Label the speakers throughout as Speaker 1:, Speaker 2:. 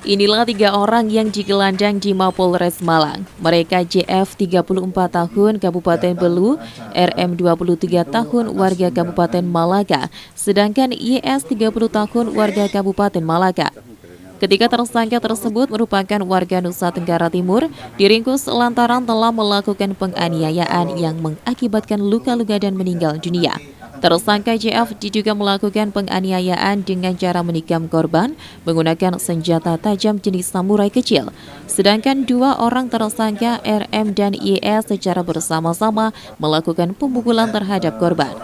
Speaker 1: Inilah 3 orang yang digelandang di Mapolres Malang. Mereka JF 34 tahun Kabupaten Belu, RM 23 tahun warga Kabupaten Malaga, sedangkan YS 30 tahun warga Kabupaten Malaga. Ketiga tersangka tersebut merupakan warga Nusa Tenggara Timur, diringkus lantaran telah melakukan penganiayaan yang mengakibatkan luka-luka dan meninggal dunia. Tersangka JF diduga melakukan penganiayaan dengan cara menikam korban menggunakan senjata tajam jenis samurai kecil. Sedangkan 2 orang tersangka RM dan YS secara bersama-sama melakukan pemukulan terhadap korban.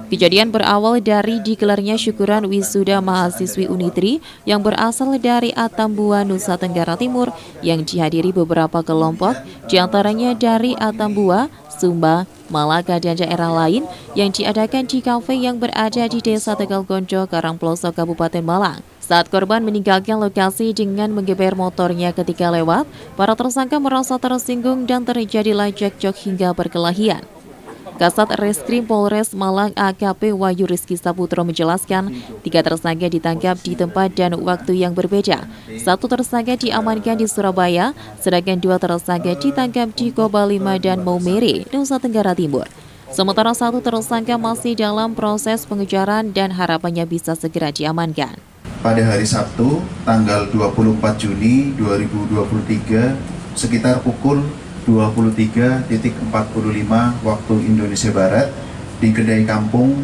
Speaker 1: Kejadian berawal dari digelarnya syukuran wisuda mahasiswi Unitri yang berasal dari Atambua, Nusa Tenggara Timur yang dihadiri beberapa kelompok, diantaranya dari Atambua, Sumba, Malaga, dan daerah lain yang diadakan di kafe yang berada di Desa Tegalgonjo, Karangploso, Kabupaten Malang. Saat korban meninggalkan lokasi dengan menggeber motornya ketika lewat, para tersangka merasa tersinggung dan terjadilah cekcok hingga perkelahian. Kasat Reskrim Polres Malang AKP Wahyu Rizky Saputro menjelaskan, 3 tersangka ditangkap di tempat dan waktu yang berbeda. 1 tersangka diamankan di Surabaya, sedangkan 2 tersangka ditangkap di Koba 5 dan Maumere, Nusa Tenggara Timur. Sementara 1 tersangka masih dalam proses pengejaran dan harapannya bisa segera diamankan.
Speaker 2: Pada hari Sabtu, tanggal 24 Juni 2023, sekitar pukul 23.45 waktu Indonesia Barat di kedai kampung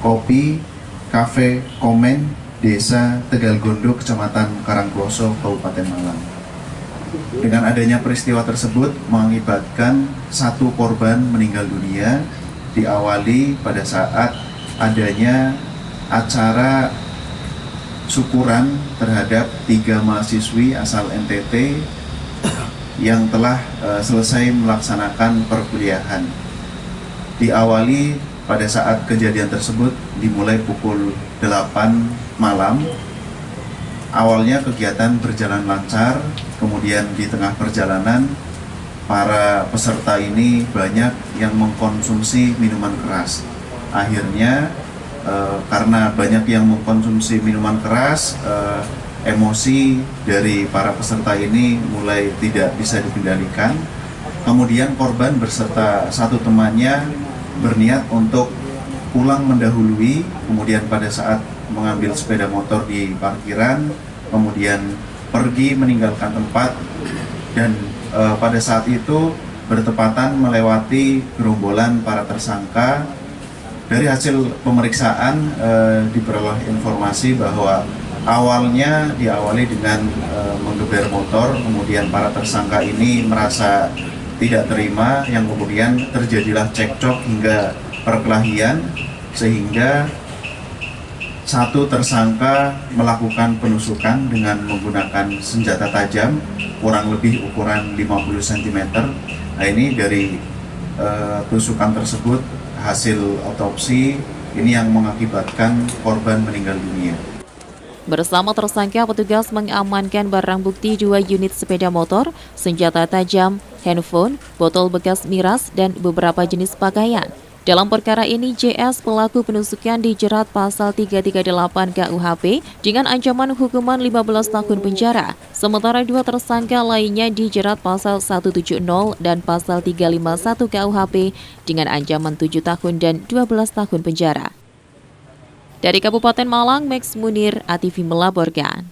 Speaker 2: Kopi Cafe Komen, Desa Tegalgondo, Kecamatan Karangploso, Kabupaten Malang. Dengan adanya peristiwa tersebut mengakibatkan 1 korban meninggal dunia, diawali pada saat adanya acara syukuran terhadap 3 mahasiswi asal NTT yang telah selesai melaksanakan perkuliahan. Diawali pada saat kejadian tersebut dimulai pukul 8 malam. Awalnya kegiatan berjalan lancar, kemudian di tengah perjalanan para peserta ini banyak yang mengkonsumsi minuman keras. Akhirnya karena banyak yang mengkonsumsi minuman keras, emosi dari para peserta ini mulai tidak bisa dikendalikan. Kemudian korban beserta 1 temannya berniat untuk pulang mendahului, kemudian pada saat mengambil sepeda motor di parkiran, kemudian pergi meninggalkan tempat, dan pada saat itu bertepatan melewati gerombolan para tersangka. Dari hasil pemeriksaan diperoleh informasi bahwa awalnya diawali dengan menggeber motor, kemudian para tersangka ini merasa tidak terima, yang kemudian terjadilah cekcok hingga perkelahian, sehingga 1 tersangka melakukan penusukan dengan menggunakan senjata tajam kurang lebih ukuran 50 cm. Nah, ini dari tusukan tersebut hasil otopsi ini yang mengakibatkan korban meninggal dunia.
Speaker 1: Bersama tersangka, petugas mengamankan barang bukti 2 unit sepeda motor, senjata tajam, handphone, botol bekas miras, dan beberapa jenis pakaian. Dalam perkara ini, JS pelaku penusukan dijerat pasal 338 KUHP dengan ancaman hukuman 15 tahun penjara. Sementara 2 tersangka lainnya dijerat pasal 170 dan pasal 351 KUHP dengan ancaman 7 tahun dan 12 tahun penjara. Dari Kabupaten Malang, Max Munir, ATV melaporkan.